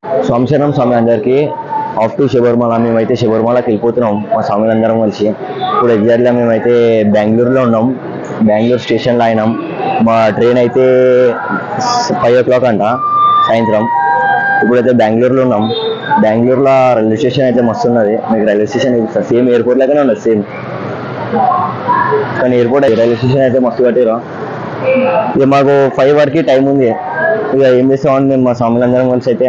స్వామిశరణం స్వామి అందరికీ. Off to Sabarimala. మేమైతే శబరిమలకి వెళ్ళిపోతున్నాం మా స్వామిలందరం కలిసి. ఇప్పుడు ఎగ్జాక్ట్గా మేమైతే బెంగళూరులో ఉన్నాం. బెంగళూరు స్టేషన్లో అయినాం. మా ట్రైన్ అయితే 5 o'clock అంట సాయంత్రం. ఇప్పుడైతే బెంగళూరులో ఉన్నాం. బెంగళూరులో రైల్వే స్టేషన్ అయితే మస్తు ఉన్నది. మీకు రైల్వే స్టేషన్ సేమ్ ఎయిర్పోర్ట్ లాగానే ఉన్నది సేమ్, కానీ ఎయిర్పోర్ట్ రైల్వే స్టేషన్ అయితే మస్తు కట్టారు. ఇక మాకు 5 వరకు టైం ఉంది. ఇక ఏం చేస్తామని మేము మా స్వాములందరం కలిసి అయితే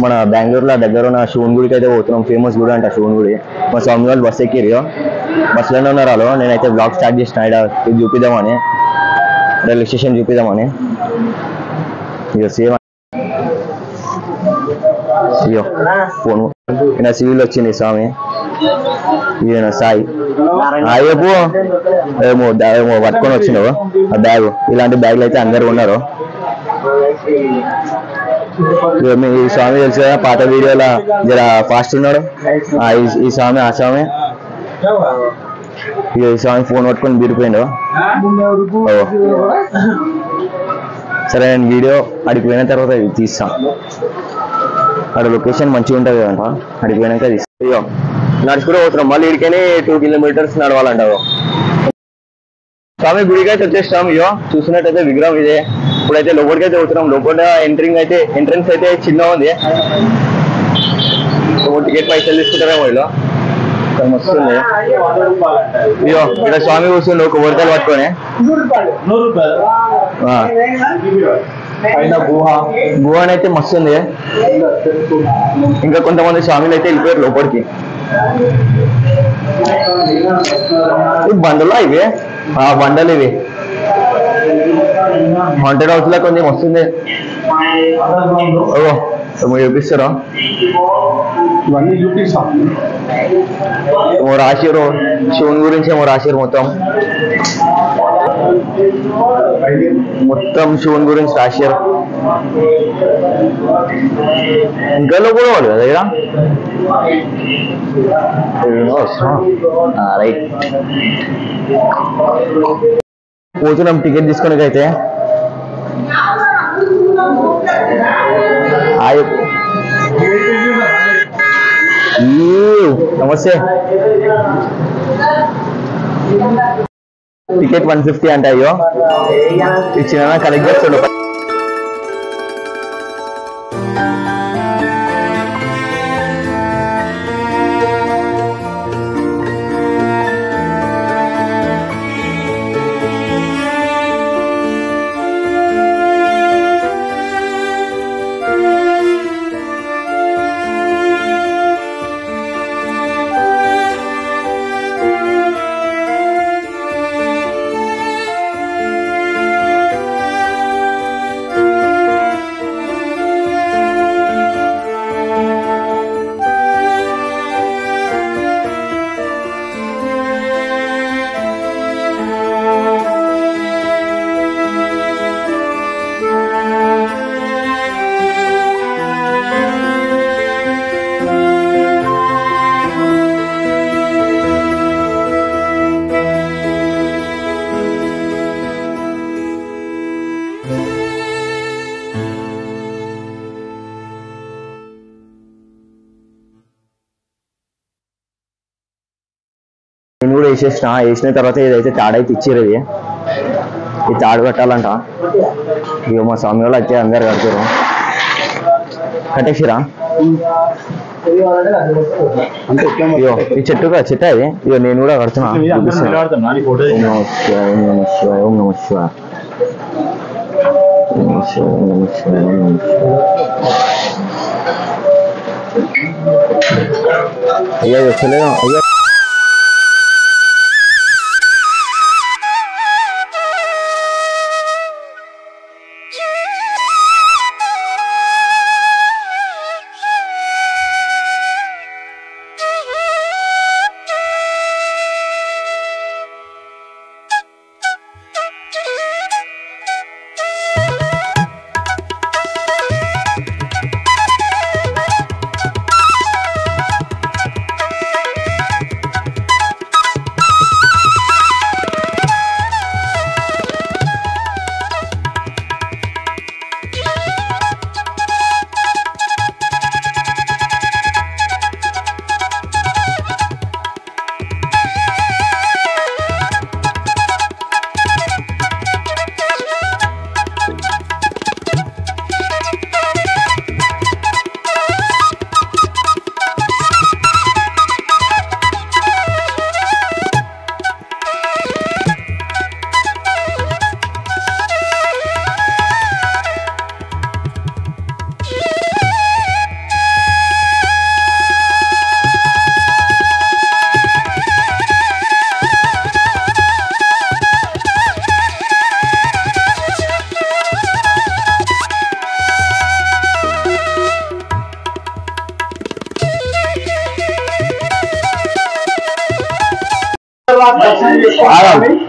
మన బెంగళూరులో దగ్గర ఉన్న శివుని గుడికి అయితే పోతున్నాం. ఫేమస్ గుడి అంట శివుని గుడి. మా స్వామి వాళ్ళు బస్సు ఎక్కిరు, బస్సులోనే ఉన్నారు వాళ్ళు. నేనైతే బ్లాగ్ స్టార్ట్ చేసిన ఇది చూపిద్దామని, రైల్వే స్టేషన్ చూపిద్దామని. ఇక సేమ్ అయ్యో ఫోన్ ఈయన సివిల్ వచ్చింది స్వామి, ఈయన సాయి. అయ్యపు ఏమో ఏమో పట్టుకొని వచ్చినావు ఆ బ్యాగ్. ఇలాంటి బ్యాగులు అయితే అందరు ఉన్నారు. మీ స్వామి తెలుసు కదా, పాత వీడియోలో జర ఫాస్ట్ ఉన్నాడు. ఈ స్వామి ఆ స్వామి. ఇక ఈ స్వామి ఫోన్ పట్టుకొని బీరిపోయిండు. సరే నేను వీడియో అడిగి పోయిన తర్వాత తీస్తాం. అక్కడ లొకేషన్ మంచిగా ఉంటుంది కదంట, అడిగి పోయినాక తీస్తాం. అయ్యో నడుచుకుంటూ పోతున్నాం. మళ్ళీ ఇడికని 2 kilometers నడవాలంట. స్వామి గుడికి అయితే వచ్చేస్తాం. అయ్యో చూసినట్టయితే విగ్రహం ఇదే. ఇప్పుడైతే లోపలికి అయితే పోతున్నాం. లోపల ఎంట్రన్స్ అయితే చిన్న ఉంది. టికెట్ పైసలు తీసుకుంటారేమో ఇలా వస్తుంది. అయ్యో ఇక్కడ స్వామి కూర్చుండు ఒక వరదలు పట్టుకొని. గుహ అయితే మస్తు ఉంది. ఇంకా కొంతమంది స్వామిలు అయితే వెళ్ళిపోయారు లోపలికి. బండలా ఇవి? బండలు ఇవి. హాంటెడ్ హౌస్ లా కొంచెం వస్తుంది. చూపిస్తారా? ఇవన్నీ చూపిస్తాం. ఏమో రాశారు శివుని గురించి, ఏమో రాశారు మొత్తం శివుని గురించి రాశారు. ఇంకా కూడా వాళ్ళు కదా ఇక్కడ. రైట్ పోతున్నాం టికెట్ తీసుకునే అయితే. నమస్తే. టికెట్ 150 అంటే. అయ్యో ఇచ్చిన కలెక్ట్ చేస్తాడు. నేను కూడా వేసిన తర్వాత ఏదైతే తాడైతే ఇచ్చారు, ఇది ఈ తాడు కట్టాలంట. ఇక మా స్వామి వాళ్ళు అయితే అందరు కడతారు. కట్టేసిరా? అయ్యో ఈ చెట్టు అది. ఇక నేను కూడా కడుతున్నా. అయ్యో వచ్చలేదు. అయ్యో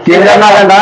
కేదార్నాథ్ అంట.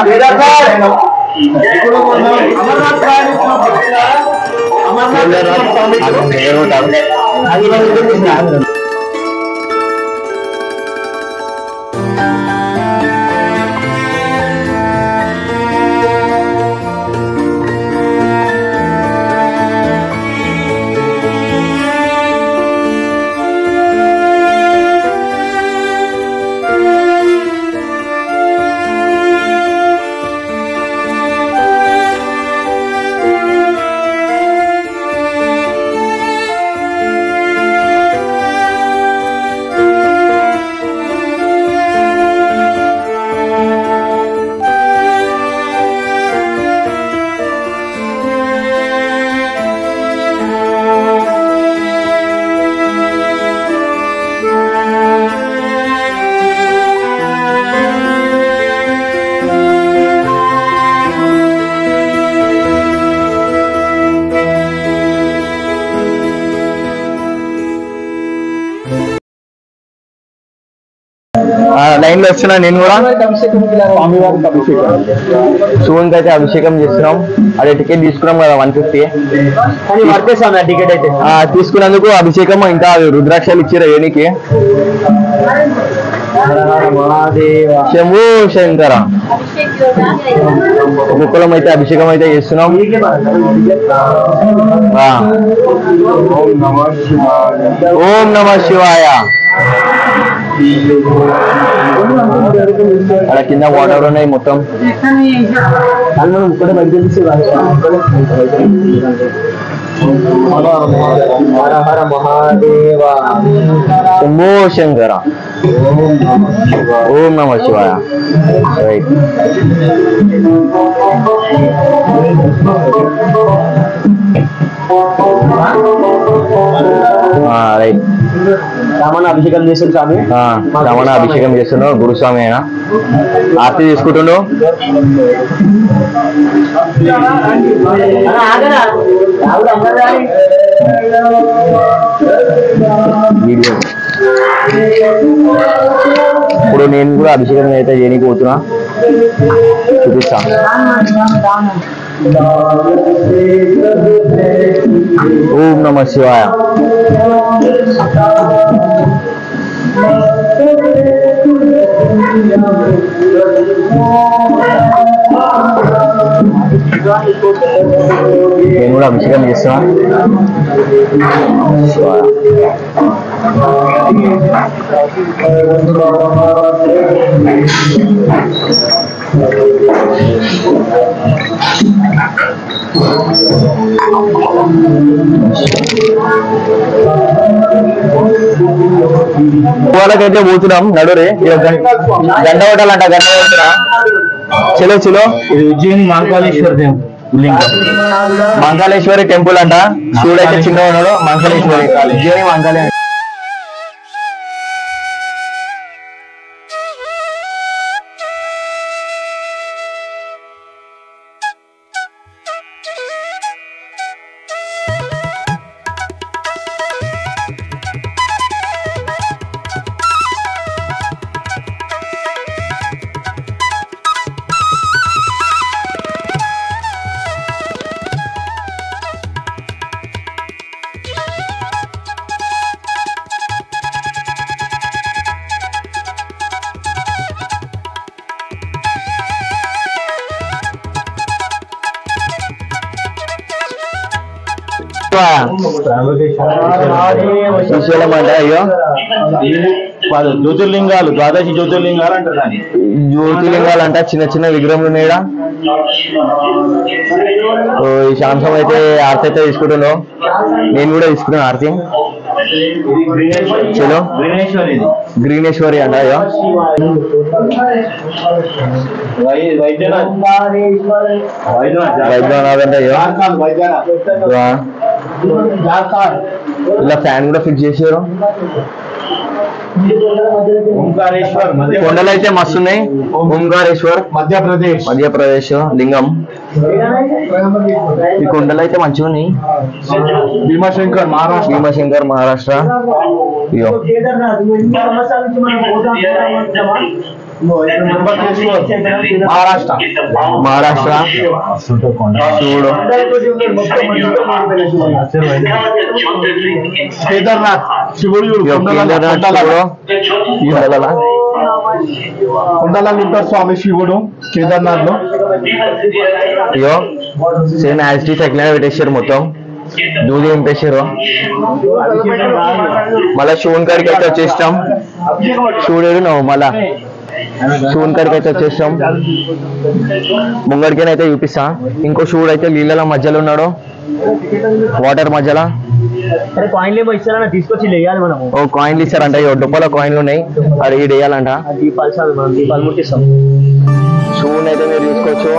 లైన్ లో వస్తున్నా నేను కూడా. శివునికి అయితే అభిషేకం చేస్తున్నాం. అదే టికెట్ తీసుకున్నాం కదా 150. టికెట్ అయితే తీసుకున్నందుకు అభిషేకం ఇంకా రుద్రాక్షలు ఇచ్చారు ఏనికి. శంభు శంకర ఒక్కొక్కరం అయితే అభిషేకం అయితే చేస్తున్నాం. ఓం నమ శివాయ. అక్కడ కింద వాటర్ ఉన్నాయి మొత్తం. హర హర మహాదేవ శంభో శంకర. ఓం నమ శివాయ. రైట్. రైట్. రమణ అభిషేకం చేస్తాడు స్వామి. రమణ అభిషేకం చేస్తున్నాడు గురుస్వామి అయినా. ఆర్తి తీసుకుంటుండు. ఇప్పుడు నేను కూడా అభిషేకం అయితే చేయడానికి పోతున్నా. చూపిస్తా. ఓం నమ శివాయ. నేను కూడా అభిషేకం చేస్తున్నా. వాళ్ళకైతే పోతున్నాం. నడురే గంట కొట్టాలంట. గంట కొడుతున్నా. చలో చలో. ఉజ్జయిని మహంకాళేశ్వరి టెంపుల్ అంట. శివుడు అయితే చిన్న ఉన్నాడు. మహంకాళేశ్వరి ఉజ్జయిని మహంకాళి. శ్రీశైలం అంటే అయ్యో జ్యోతిర్లింగాలు, ద్వాదశి జ్యోతిర్లింగాలు అంటారు. జ్యోతిర్లింగాలు అంట. చిన్న చిన్న విగ్రహం ఉన్నాయా. ఈ శాంసం అయితే ఆర్తి అయితే తీసుకుంటున్నావు. నేను కూడా తీసుకున్నాను ఆర్తి. చలో. గ్రీనేశ్వరి అంట. అయ్యో వైద్యనాథ్ అంటే అయ్యో ఇలా ఫ్యాన్ కూడా ఫిక్స్ చేశారు. కొండలు అయితే మస్తు ఉన్నాయి. ఓంకారేశ్వర్ మధ్యప్రదేశ్ లింగం. ఈ కొండలు అయితే మంచిగా ఉన్నాయి. భీమశంకర్ మహారాష్ట్ర. महाराष्ट्र महाराष्ट्र చూడు केदारनाथ शिवुడు కేదార్నాథ్ చూడు కొండలలో ఉంటారు స్వామి శివుడు కేదార్నాథ్ లో. అయ్యో సేమ్ యాజ్ టీస్ ఎట్లనే పెట్టేసారు, మొత్తం దూది నింపేసారు. మళ్ళా శివుని కాడికి అయితే వచ్చేస్తాం. శివుడు నువ్వు మళ్ళా శివుని కాడికి అయితే వచ్చేస్తాం. ముంగడికైతే చూపిస్తా. ఇంకో శివుడు అయితే నీళ్ళ మధ్యలో ఉన్నాడు, వాటర్ మధ్యలో. కాయిన్లు ఇస్తారా తీసుకొచ్చి వేయాలి మనము. ఓ కాయిన్లు ఇస్తారంట, డొప్పల కాయిన్లు ఉన్నాయి, అది ఈడ వేయాలంట. దీపాలు సార్ మనం దీపాలు ముట్టిస్తాం. శివుని అయితే మీరు తీసుకోవచ్చు.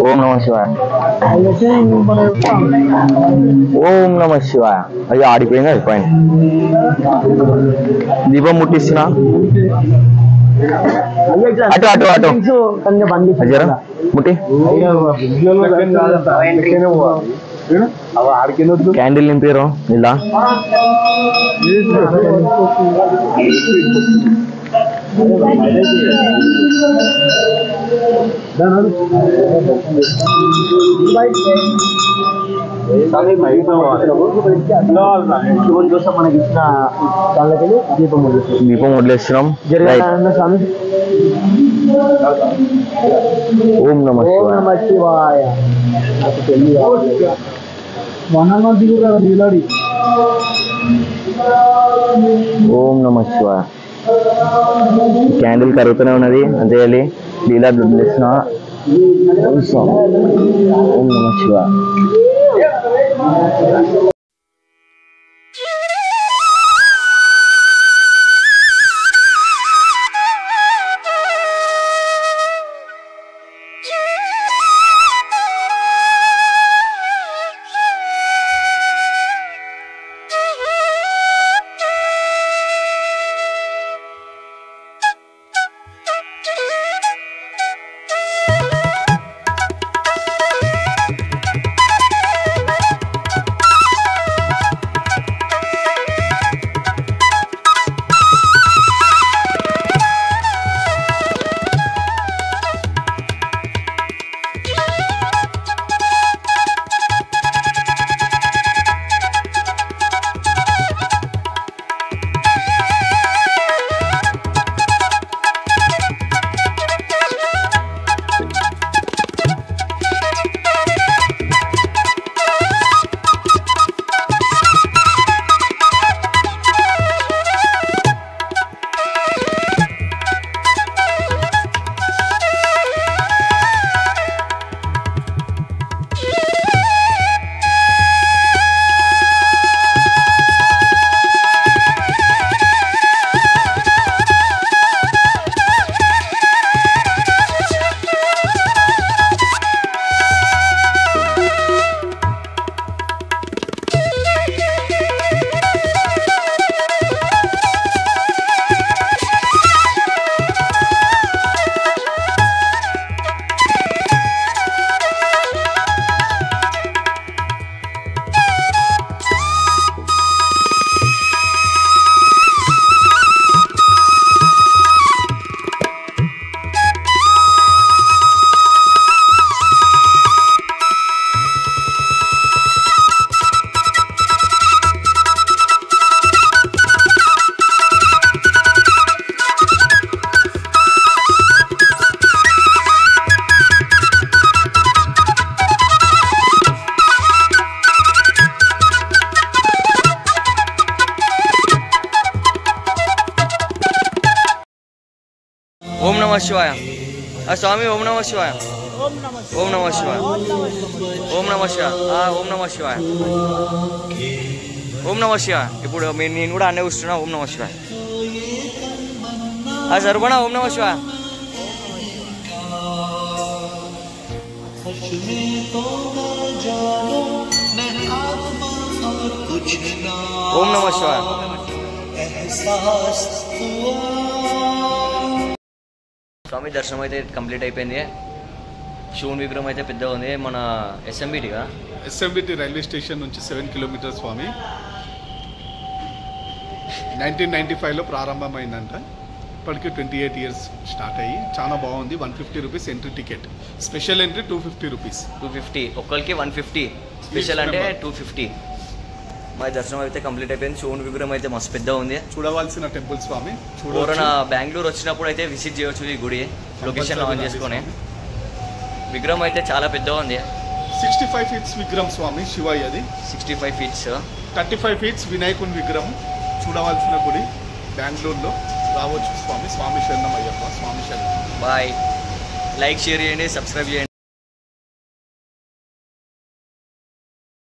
ఓం నమ శివాయ, ఓం నమ శివాయ. అయ్యో ఆడిపోయింది, అది పైన దీపం ముట్టిస్తున్నా. అటు అటు అటు అజరా ముట్టి క్యాండిల్ నింపారు ఇలా. దీపం వదిలేస్తున్నాం. ఓం నమ శివాయ. ఓం నమ శివాయ. క్యాండిల్ కరుగుతూనే ఉన్నది, అంతే లీలా వదిలేస్తున్నా. ఓం నమ శివాయ. శివాయ. స్వామి ఓం నమ శివాయ. ఓం నమ శివాయ. ఓం నమ శివాయ. ఓం నమ శివాయ. ఓం నమ శివాయ. ఇప్పుడు నేను కూడా అన్నీ కూర్చున్నా. ఓం నమ శివాయ. సర్వణ ఓం నమ శివాయ. ఓం నమ శివాయ. స్వామి దర్శనం అయితే కంప్లీట్ అయిపోయింది. శివుని విగ్రహం అయితే పెద్దగా ఉంది. మన ఎస్ఎంబిటీగా ఎస్ఎంబిటి రైల్వే స్టేషన్ నుంచి 7 కిలోమీటర్స్ స్వామి. 1995లో ప్రారంభమైందంట. ఇప్పటికి 28 ఇయర్స్ స్టార్ట్ అయ్యి చాలా బాగుంది. 150 rupees entry ticket. Special entry 250 rupees. 250 ఒక్కరికి 150. స్పెషల్ అంటే 250. మా దర్శనం అయితే కంప్లీట్ అయిపోయింది. శివుని విగ్రహం అయితే మస్తు పెద్దగా ఉంది. చూడవలసిన టెంపుల్ స్వామి. ఎవరైనా బెంగళూరు వచ్చినప్పుడు అయితే విజిట్ చేయవచ్చు ఈ గుడి. లొకేషన్ ఆన్ చేసుకొని. విగ్రహం అయితే చాలా పెద్దగా ఉంది. 65 ఫీట్స్ విగ్రహం స్వామి శివయ్య. అది 65 ఫీట్స్. 35 ఫీట్స్ వినాయకుని విగ్రహం. చూడవలసిన గుడి. బెంగళూరులో రావచ్చు స్వామి. స్వామి శరణం అయ్యప్ప. స్వామి శరణం. బాయ్. లైక్ షేర్ చేయండి, సబ్స్క్రైబ్ చేయండి.